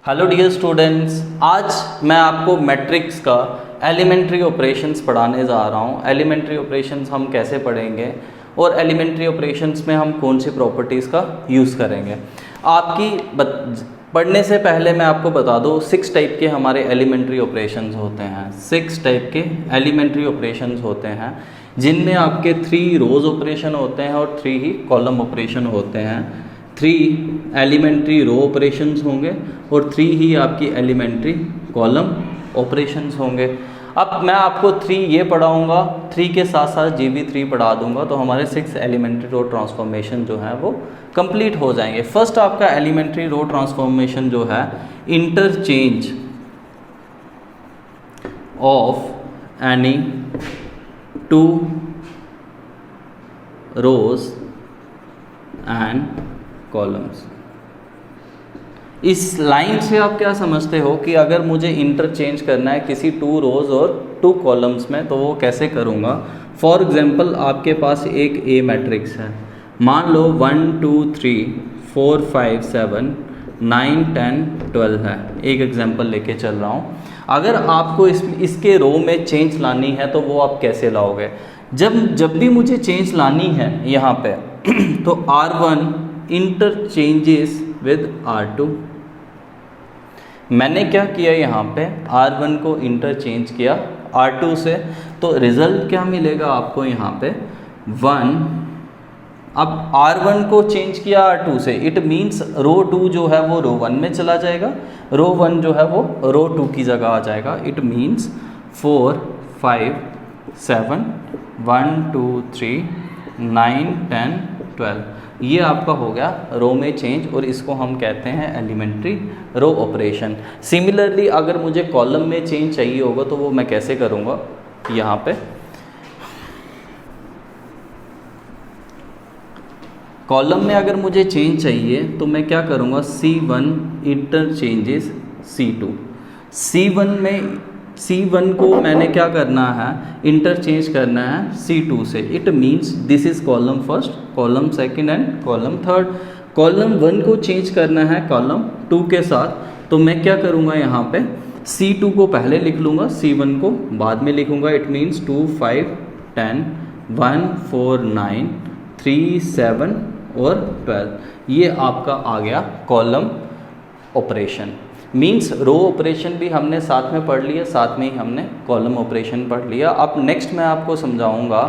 Hello dear students, आज मैं आपको मैट्रिक्स का एलिमेंट्री ऑपरेशंस पढ़ाने जा रहा हूँ। एलिमेंट्री ऑपरेशंस हम कैसे पढ़ेंगे और एलिमेंट्री ऑपरेशंस में हम कौन सी प्रॉपर्टीज़ का यूज़ करेंगे। पढ़ने से पहले मैं आपको बता दूँ 6 टाइप के हमारे एलिमेंट्री ऑपरेशंस होते हैं। 6 टाइप के एलिमेंट्री ऑपरेशंस होते हैं जिनमें आपके 3 रोज़ ऑपरेशन होते हैं और 3 ही कॉलम ऑपरेशन होते हैं। 3 एलिमेंट्री रो ऑपरेशंस होंगे और 3 ही आपकी एलिमेंट्री कॉलम ऑपरेशंस होंगे। अब मैं आपको 3 ये पढ़ाऊँगा, 3 के साथ साथ GB3 पढ़ा दूंगा, तो हमारे 6 एलिमेंट्री रो ट्रांसफॉर्मेशन जो है वो कंप्लीट हो जाएंगे। फर्स्ट आपका एलिमेंट्री रो ट्रांसफॉर्मेशन जो है interchange of any 2 rows and columns. इस लाइन से आप क्या समझते हो कि अगर मुझे इंटरचेंज करना है किसी 2 रोज और 2 कॉलम्स में, तो वो कैसे करूँगा। फॉर एग्जांपल आपके पास एक ए मैट्रिक्स है, मान लो 1 2 3 4 5 7 9 10 12 है। एक एग्जांपल लेके चल रहा हूँ। अगर आपको इसके रो में चेंज लानी है तो वो आप कैसे लाओगे। जब भी मुझे चेंज लानी है यहाँ पे तो R1 इंटरचेंजेस विद R2। मैंने क्या किया यहाँ पे, R1 को इंटरचेंज किया R2 से, तो रिजल्ट क्या मिलेगा आपको यहाँ पे 1। अब R1 को चेंज किया R2 से, इट मीन्स रो 2 जो है वो रो 1 में चला जाएगा, रो 1 जो है वो रो 2 की जगह आ जाएगा। इट मीन्स 4 5 7 1 2 3 9 10 12, ये आपका हो गया रो में चेंज और इसको हम कहते हैं एलिमेंट्री रो ऑपरेशन। सिमिलरली अगर मुझे कॉलम में चेंज चाहिए होगा तो वो मैं कैसे करूँगा, यहाँ पे कॉलम में अगर मुझे चेंज चाहिए तो मैं क्या करूँगा, C1 इंटरचेंजेस C2। C1 को मैंने क्या करना है, इंटरचेंज करना है C2 से। It means this is column first, column second and column third. Column 1 को चेंज करना है कॉलम 2 के साथ, तो मैं क्या करूँगा, यहाँ पे C2 को पहले लिख लूँगा, C1 को बाद में लिखूँगा। इट मीन्स 2 5 10 1 4 9 3 7 और 12, ये आपका आ गया column operation. Means row operation भी हमने साथ में पढ़ लिया, साथ में ही हमने कॉलम ऑपरेशन पढ़ लिया। अब नेक्स्ट मैं आपको समझाऊंगा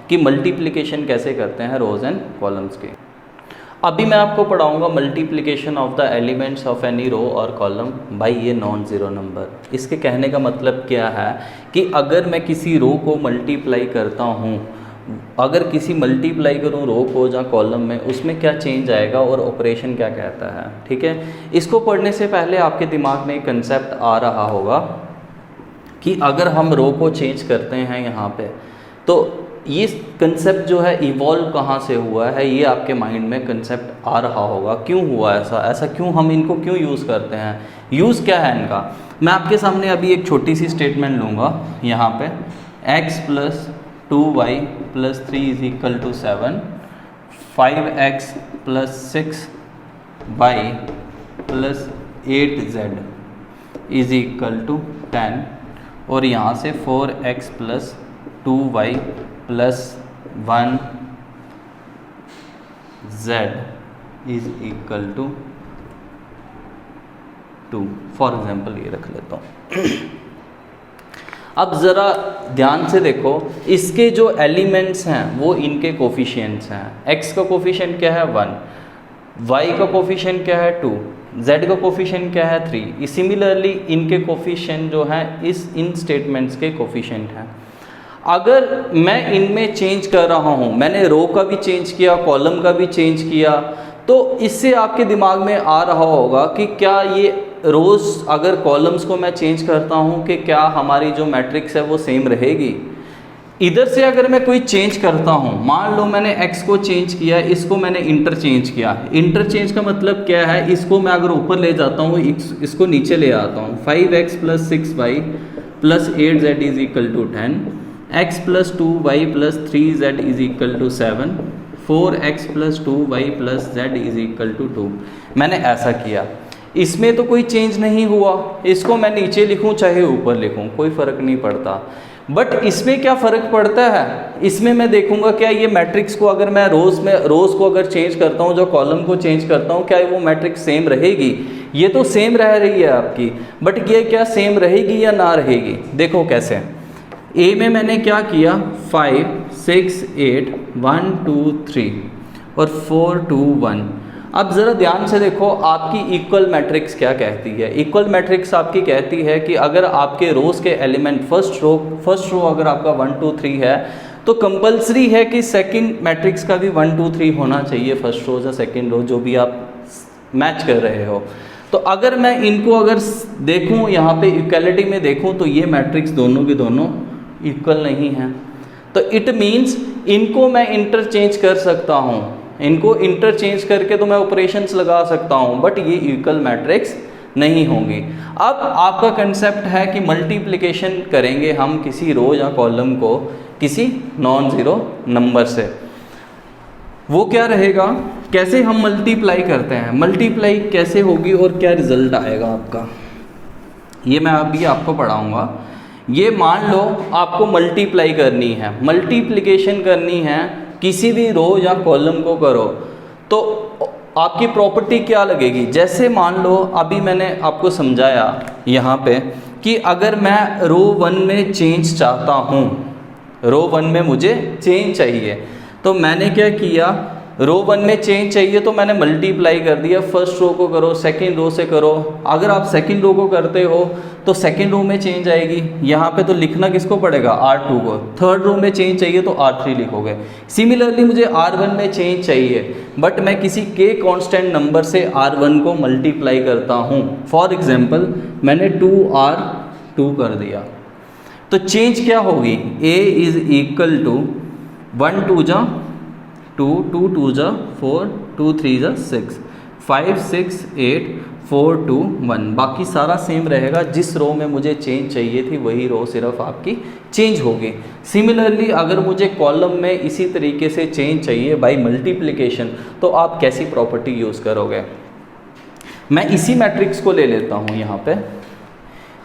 कि मल्टीप्लिकेशन कैसे करते हैं रोज एंड कॉलम्स के। अभी मैं आपको पढ़ाऊंगा multiplication of the elements of any row और कॉलम बाय ये नॉन ज़ीरो नंबर। इसके कहने का मतलब क्या है कि अगर मैं किसी रो को मल्टीप्लाई करता हूँ, अगर किसी मल्टीप्लाई करूँ रो को या कॉलम में, उसमें क्या चेंज आएगा और ऑपरेशन क्या कहता है। ठीक है, इसको पढ़ने से पहले आपके दिमाग में एक कंसेप्ट आ रहा होगा कि अगर हम रो को चेंज करते हैं यहाँ पे, तो ये कंसेप्ट जो है इवॉल्व कहाँ से हुआ है, ये आपके माइंड में कंसेप्ट आ रहा होगा। क्यों हुआ ऐसा क्यों, हम इनको क्यों यूज़ करते हैं, यूज़ क्या है इनका। मैं आपके सामने अभी एक छोटी सी स्टेटमेंट लूँगा यहाँ पे, x + 2y + 3 = 7, 5x + 6y + 8z = 10, और यहाँ से 4x + 2y + 1z = 2। For example ये रख लेता हूँ। अब ज़रा ध्यान से देखो, इसके जो एलिमेंट्स हैं वो इनके कोफिशिएंट्स हैं। x का कोफिशिएंट क्या है 1, y का कोफिशिएंट क्या है 2, z का कोफिशिएंट क्या है 3। सिमिलरली इनके कोफिशिएंट जो हैं इन स्टेटमेंट्स के कोफिशिएंट हैं। अगर मैं इनमें चेंज कर रहा हूँ, मैंने रो का भी चेंज किया, कॉलम का भी चेंज किया, तो इससे आपके दिमाग में आ रहा होगा कि क्या ये रोज़ अगर कॉलम्स को मैं चेंज करता हूँ कि क्या हमारी जो मैट्रिक्स है वो सेम रहेगी। इधर से अगर मैं कोई चेंज करता हूँ, मान लो मैंने x को चेंज किया, इसको मैंने इंटरचेंज किया। इंटरचेंज का मतलब क्या है, इसको मैं अगर ऊपर ले जाता हूँ, इसको नीचे ले आता हूँ। 5x + 6y + 8z = 10, x + 2y + 3z = 7, 4x + 2y + z = 2। मैंने ऐसा किया। इसमें तो कोई चेंज नहीं हुआ, इसको मैं नीचे लिखूं चाहे ऊपर लिखूं कोई फ़र्क नहीं पड़ता। बट इसमें क्या फ़र्क पड़ता है, इसमें मैं देखूंगा क्या ये मैट्रिक्स को अगर मैं रोज़ को अगर चेंज करता हूँ, जो कॉलम को चेंज करता हूँ, क्या वो मैट्रिक्स सेम रहेगी? ये तो सेम रह रही है आपकी, बट ये क्या सेम रहेगी या ना रहेगी? देखो कैसे। ए में मैंने क्या किया, 5 6 8 1 2 3 और 4 2 1। अब ज़रा ध्यान से देखो आपकी इक्वल मैट्रिक्स क्या कहती है। इक्वल मैट्रिक्स आपकी कहती है कि अगर आपके रोज़ के एलिमेंट फर्स्ट रो अगर आपका 1 2 3 है तो कंपलसरी है कि सेकंड मैट्रिक्स का भी 1 2 3 होना चाहिए, फर्स्ट रो या सेकंड रो जो भी आप मैच कर रहे हो। तो अगर मैं इनको अगर देखूं यहाँ पे इक्वलिटी में देखूं तो ये मैट्रिक्स दोनों के दोनों इक्वल नहीं है। तो इट मीन्स इनको मैं इंटरचेंज कर सकता हूँ, इनको इंटरचेंज करके तो मैं ऑपरेशंस लगा सकता हूँ, बट ये इक्वल मैट्रिक्स नहीं होंगी। अब आपका कंसेप्ट है कि मल्टीप्लिकेशन करेंगे हम किसी रो या कॉलम को किसी नॉन ज़ीरो नंबर से, वो क्या रहेगा, कैसे हम मल्टीप्लाई करते हैं, मल्टीप्लाई कैसे होगी और क्या रिजल्ट आएगा आपका, ये मैं अभी आपको पढ़ाऊँगा। ये मान लो आपको मल्टीप्लाई करनी है, मल्टीप्लिकेशन करनी है किसी भी रो या कॉलम को करो तो आपकी प्रॉपर्टी क्या लगेगी। जैसे मान लो अभी मैंने आपको समझाया यहाँ पे कि अगर मैं रो 1 में चेंज चाहता हूँ, रो 1 में मुझे चेंज चाहिए, तो मैंने क्या किया, रो 1 में चेंज चाहिए तो मैंने मल्टीप्लाई कर दिया, फर्स्ट रो को करो सेकंड रो से करो। अगर आप सेकंड रो को करते हो तो सेकंड रो में चेंज आएगी, यहाँ पे तो लिखना किसको पड़ेगा, R2 को। थर्ड रो में चेंज चाहिए तो R3 लिखोगे। सिमिलरली मुझे R1 में चेंज चाहिए बट मैं किसी के कांस्टेंट नंबर से R1 को मल्टीप्लाई करता हूँ। फॉर एग्जांपल मैंने 2R2 कर दिया तो चेंज क्या होगी, A इज इक्वल टू 1 2 जा 2 2 2 जा 4 2 3 जा 6 5 6 8 4 2 1। बाकी सारा सेम रहेगा, जिस रो में मुझे चेंज चाहिए थी वही रो सिर्फ आपकी चेंज होगी। सिमिलरली अगर मुझे कॉलम में इसी तरीके से चेंज चाहिए बाय मल्टीप्लिकेशन तो आप कैसी प्रॉपर्टी यूज़ करोगे। मैं इसी मैट्रिक्स को ले लेता हूँ, यहाँ पे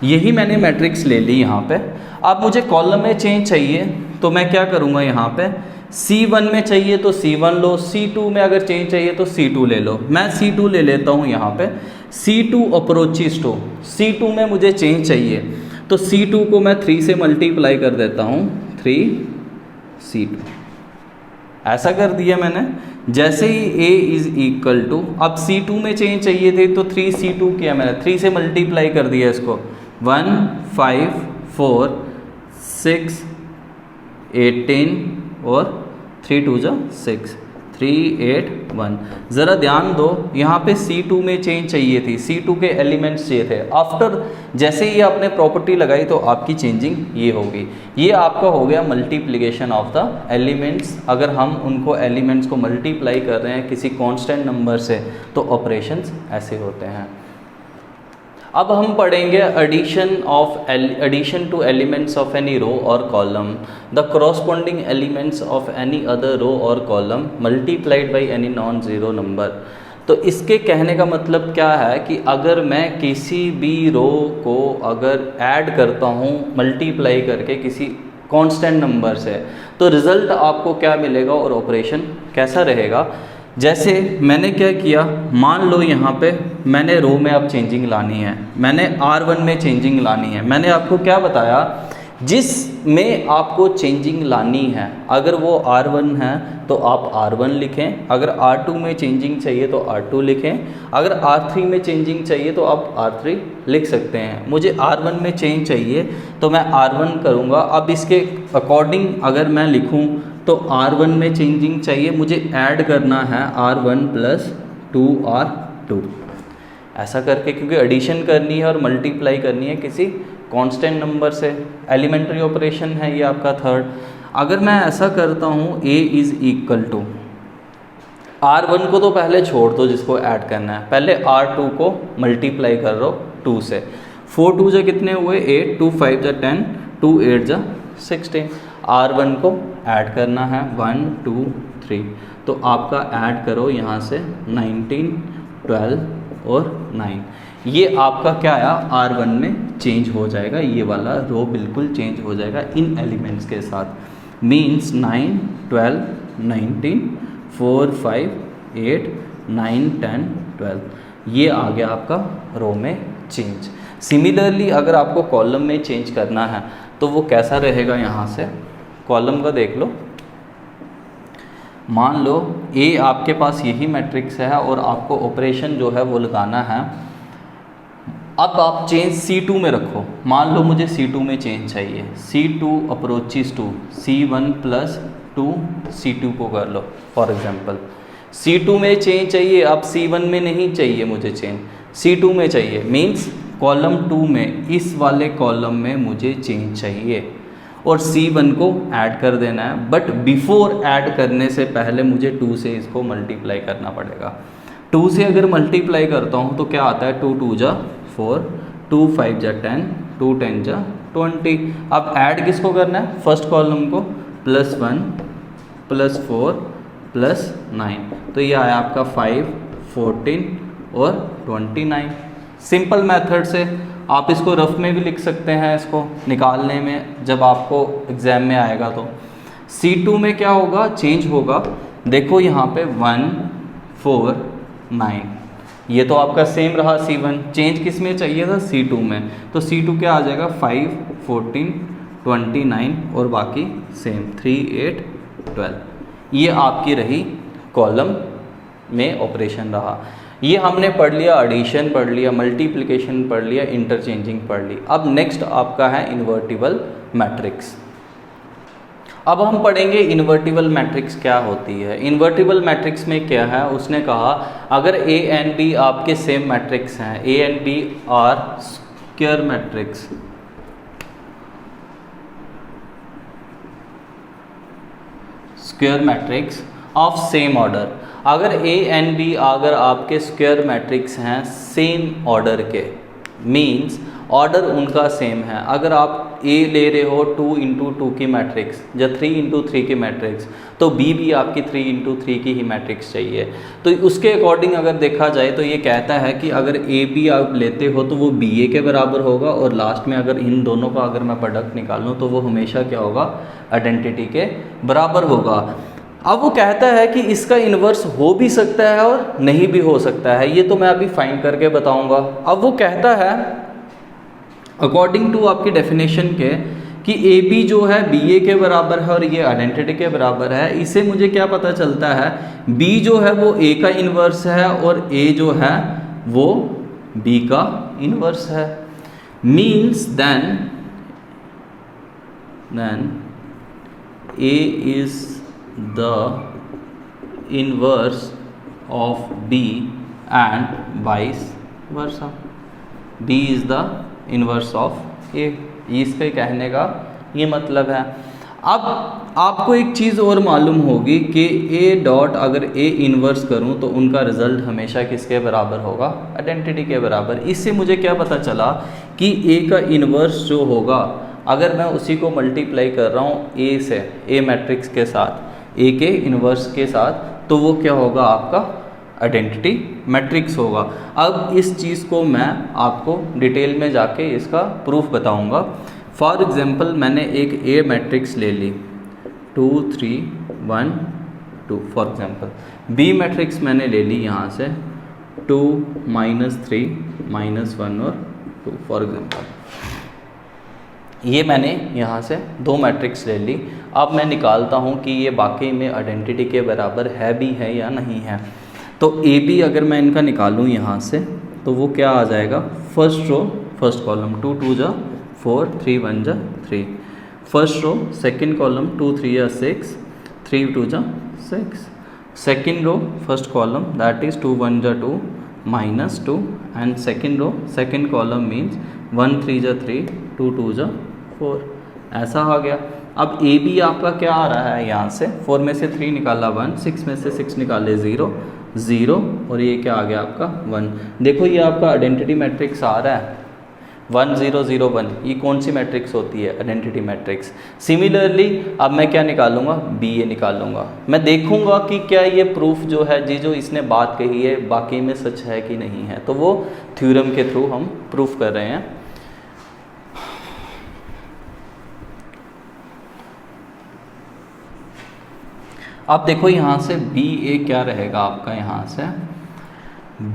यही मैंने मैट्रिक्स ले ली यहाँ पे। अब मुझे कॉलम में चेंज चाहिए तो मैं क्या करूँगा, यहाँ पे C1 में चाहिए तो C1 लो, C2 में अगर चेंज चाहिए तो C2 ले लो। मैं C2 ले लेता हूँ यहाँ पे, C2 अप्रोचेस टू, C2 में मुझे चेंज चाहिए तो C2 को मैं 3 से मल्टीप्लाई कर देता हूँ, 3C2। ऐसा कर दिया मैंने। जैसे ही A इज इक्वल टू, अब C2 में चेंज चाहिए थे तो 3C2 किया मैंने, 3 से मल्टीप्लाई कर दिया इसको, 1 5 4 6 18 और 3 2 जा 6 3 8 1। ज़रा ध्यान दो, यहाँ पे C2 में चेंज चाहिए थी, C2 के एलिमेंट्स चाहिए थे। आफ्टर जैसे ही आपने प्रॉपर्टी लगाई तो आपकी चेंजिंग ये होगी। ये आपका हो गया मल्टीप्लिकेशन ऑफ द एलिमेंट्स। अगर हम उनको एलिमेंट्स को मल्टीप्लाई कर रहे हैं किसी कांस्टेंट नंबर से तो ऑपरेशंस ऐसे होते हैं। अब हम पढ़ेंगे addition to elements of any row और column, the corresponding elements of any other row और column multiplied by any non zero number. तो इसके कहने का मतलब क्या है कि अगर मैं किसी भी रो को अगर ऐड करता हूँ मल्टीप्लाई करके किसी कांस्टेंट नंबर से तो रिज़ल्ट आपको क्या मिलेगा और ऑपरेशन कैसा रहेगा। जैसे मैंने क्या किया, मान लो यहाँ पे मैंने रो में अब चेंजिंग लानी है, मैंने R1 में चेंजिंग लानी है। मैंने आपको क्या बताया, जिस में आपको चेंजिंग लानी है अगर वो R1 है तो आप R1 लिखें, अगर R2 में चेंजिंग चाहिए तो R2 लिखें, अगर R3 में चेंजिंग चाहिए तो आप R3 लिख सकते हैं। मुझे R1 में चेंज चाहिए तो मैं R1 करूँगा। अब इसके अकॉर्डिंग अगर मैं लिखूँ तो R1 में चेंजिंग चाहिए, मुझे ऐड करना है R1 प्लस 2R2 ऐसा करके, क्योंकि एडिशन करनी है और मल्टीप्लाई करनी है किसी कांस्टेंट नंबर से। एलिमेंट्री ऑपरेशन है ये आपका थर्ड। अगर मैं ऐसा करता हूँ A is equal to, R1 को तो पहले छोड़ दो जिसको ऐड करना है, पहले R2 को मल्टीप्लाई कर लो 2 से। 4 2 जा कितने हुए 8, 2 5 जा 10, 2 8 जा 16। R1 को ऐड करना है 1 2 3, तो आपका ऐड करो यहाँ से 19 12 और 9। ये आपका क्या आया R1 में चेंज हो जाएगा, ये वाला रो बिल्कुल चेंज हो जाएगा इन एलिमेंट्स के साथ। मीन्स 9, 12, 19, 4, 5, 8, 9, 10, 12 ये आ गया आपका रो में चेंज। सिमिलरली अगर आपको कॉलम में चेंज करना है तो वो कैसा रहेगा, यहाँ से कॉलम का देख लो। मान लो ए आपके पास यही मैट्रिक्स है और आपको ऑपरेशन जो है वो लगाना है। अब आप चेंज C2 में रखो, मान लो मुझे C2 में चेंज चाहिए, C2 approaches to C1 plus 2 C2 को कर लो फॉर एग्जांपल। C2 में चेंज चाहिए, अब C1 में नहीं चाहिए मुझे चेंज, C2 में चाहिए। मीन्स कॉलम 2 में इस वाले कॉलम में मुझे चेंज चाहिए और C1 को ऐड कर देना है, बट बिफोर ऐड करने से पहले मुझे 2 से इसको मल्टीप्लाई करना पड़ेगा। 2 से अगर मल्टीप्लाई करता हूँ तो क्या आता है, 2 2 जा 4, 2 5 जा 10, 2 10 जा 20। अब ऐड किसको करना है, फर्स्ट कॉलम को, +1 +4 +9, तो ये आया आपका 5, 14 और 29। सिंपल मेथड से आप इसको रफ में भी लिख सकते हैं, इसको निकालने में जब आपको एग्ज़ाम में आएगा तो। C2 में क्या होगा, चेंज होगा, देखो यहाँ पे 1 4 9, ये तो आपका सेम रहा C1, चेंज किस में चाहिए था, C2 में, तो C2 क्या आ जाएगा 5 14 29 और बाकी सेम 3 8 12। ये आपकी रही कॉलम में ऑपरेशन रहा। ये हमने पढ़ लिया, एडिशन पढ़ लिया, मल्टीप्लिकेशन पढ़ लिया, इंटरचेंजिंग पढ़ ली। अब नेक्स्ट आपका है इन्वर्टिबल मैट्रिक्स। अब हम पढ़ेंगे इन्वर्टिबल मैट्रिक्स क्या होती है। इन्वर्टिबल मैट्रिक्स में क्या है, उसने कहा अगर A एंड B आपके सेम मैट्रिक्स हैं, A and B are square matrix, square matrix of same order. अगर A एंड B अगर आपके स्क्वायर मैट्रिक्स हैं सेम ऑर्डर के, मीन्स ऑर्डर उनका सेम है। अगर आप A ले रहे हो 2 × 2 की मैट्रिक्स या 3 × 3 की मैट्रिक्स, तो B भी आपकी 3 × 3 की ही मैट्रिक्स चाहिए। तो उसके अकॉर्डिंग अगर देखा जाए तो ये कहता है कि अगर A B आप लेते हो तो वो BA के बराबर होगा, और लास्ट में अगर इन दोनों का अगर मैं प्रोडक्ट निकालूँ तो वो हमेशा क्या होगा, आइडेंटिटी के बराबर होगा। अब वो कहता है कि इसका इन्वर्स हो भी सकता है और नहीं भी हो सकता है, ये तो मैं अभी फाइंड करके बताऊंगा। अब वो कहता है अकॉर्डिंग टू आपकी डेफिनेशन के कि ए बी जो है बी ए के बराबर है और ये आइडेंटिटी के बराबर है। इससे मुझे क्या पता चलता है, बी जो है वो ए का इन्वर्स है और ए जो है वो बी का इन्वर्स है। Means then A is the inverse of B and vice versa. B is the inverse of A, इसके कहने का ये मतलब है। अब आपको एक चीज़ और मालूम होगी कि ए डॉट अगर ए इन्वर्स करूं तो उनका रिजल्ट हमेशा किसके बराबर होगा, आइडेंटिटी के बराबर। इससे मुझे क्या पता चला कि ए का इन्वर्स जो होगा, अगर मैं उसी को मल्टीप्लाई कर रहा हूँ ए से, ए मैट्रिक्स के साथ, ए के इन्वर्स के साथ, तो वो क्या होगा, आपका आइडेंटिटी मैट्रिक्स होगा। अब इस चीज़ को मैं आपको डिटेल में जाके इसका प्रूफ बताऊंगा। फॉर एग्जांपल मैंने एक ए मैट्रिक्स ले ली 2 3 1 2 फॉर एग्जांपल। बी मैट्रिक्स मैंने ले ली यहाँ से 2 -3 -1 और 2 फॉर एग्जांपल। ये मैंने यहाँ से दो मैट्रिक्स ले ली। अब मैं निकालता हूँ कि ये बाकी में आइडेंटिटी के बराबर है भी है या नहीं है। तो ए बी अगर मैं इनका निकालूँ यहाँ से तो वो क्या आ जाएगा, फर्स्ट रो फर्स्ट कॉलम 2 2 जा 4 3 1 जा 3, फर्स्ट रो सेकंड कॉलम 2 3 जा 6 3 2 जा 6, second row first column that is 2 1 जा 2 -2 and second row second column means 1 3 जा 3 2 2 जा 4, ऐसा आ गया। अब ए बी आपका क्या आ रहा है, यहाँ से 4 में से 3 निकाला 1, 6 में से 6 निकाले 0 0 और ये क्या आ गया आपका 1। देखो ये आपका आइडेंटिटी मैट्रिक्स आ रहा है, 1001, ये कौन सी मैट्रिक्स होती है? Identity matrix. सिमिलरली अब मैं क्या निकालूंगा? BA निकालूंगा। मैं देखूंगा कि क्या ये प्रूफ जो है जो इसने बात कही है बाकी में सच है कि नहीं है, तो वो थ्योरम के थ्रू हम प्रूफ कर रहे हैं। अब देखो यहाँ से BA क्या रहेगा आपका, यहाँ से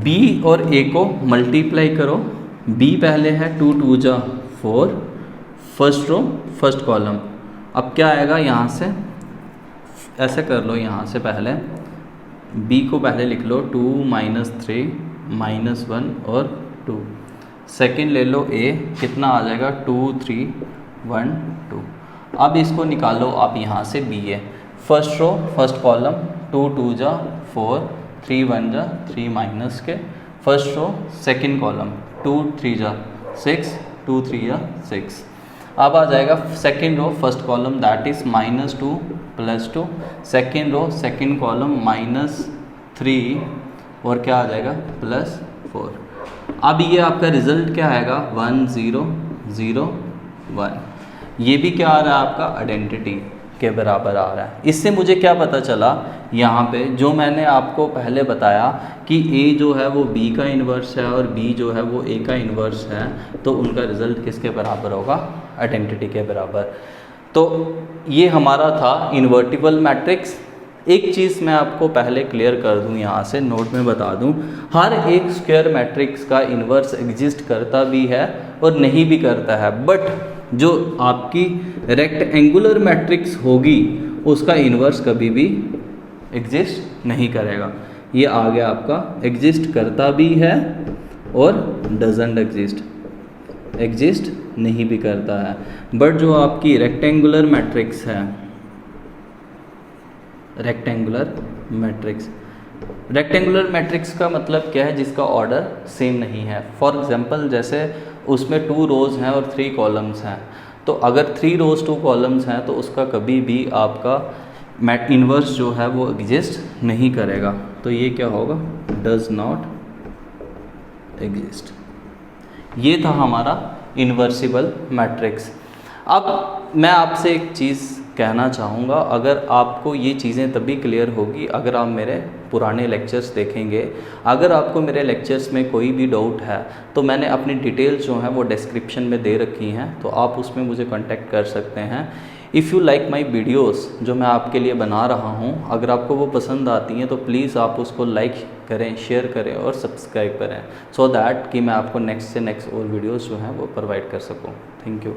B और A को मल्टीप्लाई करो। B पहले है 2 2 जा 4, फर्स्ट रो फर्स्ट कॉलम। अब क्या आएगा यहाँ से, ऐसे कर लो, यहाँ से पहले B को पहले लिख लो 2 -3 -1 और 2। सेकंड ले लो A, कितना आ जाएगा 2 3 1 2। अब इसको निकालो आप यहाँ से BA, first row first column 2 2 जा 4, 3 1 जा 3 माइनस के, फर्स्ट रो सेकंड कॉलम 2 3 जा 6, 2 3 जा 6। अब आ जाएगा second row first column that is -2 +2, second row second column -3 और क्या आ जाएगा +4। अब ये आपका रिजल्ट क्या आएगा 1 0 0 1। ये भी क्या आ रहा है आपका आइडेंटिटी के बराबर आ रहा है। इससे मुझे क्या पता चला, यहाँ पे जो मैंने आपको पहले बताया कि A जो है वो B का इन्वर्स है और B जो है वो A का इन्वर्स है, तो उनका रिजल्ट किसके बराबर होगा? आइडेंटिटी के बराबर। तो ये हमारा था इन्वर्टिबल मैट्रिक्स। एक चीज़ मैं आपको पहले क्लियर कर दूं, यहाँ से नोट में बता दूं, हर एक स्क्वायर मैट्रिक्स का इन्वर्स एग्जिस्ट करता भी है और नहीं भी करता है, बट जो आपकी रेक्टेंगुलर मैट्रिक्स होगी उसका इन्वर्स कभी भी एग्जिस्ट नहीं करेगा। ये आ गया आपका, एग्जिस्ट करता भी है और डजंट एग्जिस्ट नहीं भी करता है। बट जो आपकी रेक्टेंगुलर मैट्रिक्स है, रेक्टेंगुलर मैट्रिक्स का मतलब क्या है? जिसका ऑर्डर सेम नहीं है। फॉर एग्जांपल जैसे उसमें 2 रोज़ हैं और 3 कॉलम्स हैं, तो अगर 3 रोज़ 2 कॉलम्स हैं तो उसका कभी भी आपका इन्वर्स जो है वो एग्जिस्ट नहीं करेगा। तो ये क्या होगा? Does not exist. ये था हमारा इन्वर्सिबल मैट्रिक्स। अब मैं आपसे एक चीज़ कहना चाहूँगा, अगर आपको ये चीज़ें तभी क्लियर होगी अगर आप मेरे पुराने लेक्चर्स देखेंगे। अगर आपको मेरे लेक्चर्स में कोई भी डाउट है तो मैंने अपनी डिटेल्स जो हैं वो डिस्क्रिप्शन में दे रखी हैं, तो आप उसमें मुझे कांटेक्ट कर सकते हैं। If you like my videos जो मैं आपके लिए बना रहा हूँ, अगर आपको वो पसंद आती हैं तो प्लीज़ आप उसको लाइक करें, शेयर करें और सब्सक्राइब करें, सो दैट कि मैं आपको नेक्स्ट से नेक्स्ट और वीडियोस जो हैं वो प्रोवाइड कर सकूँ। Thank you.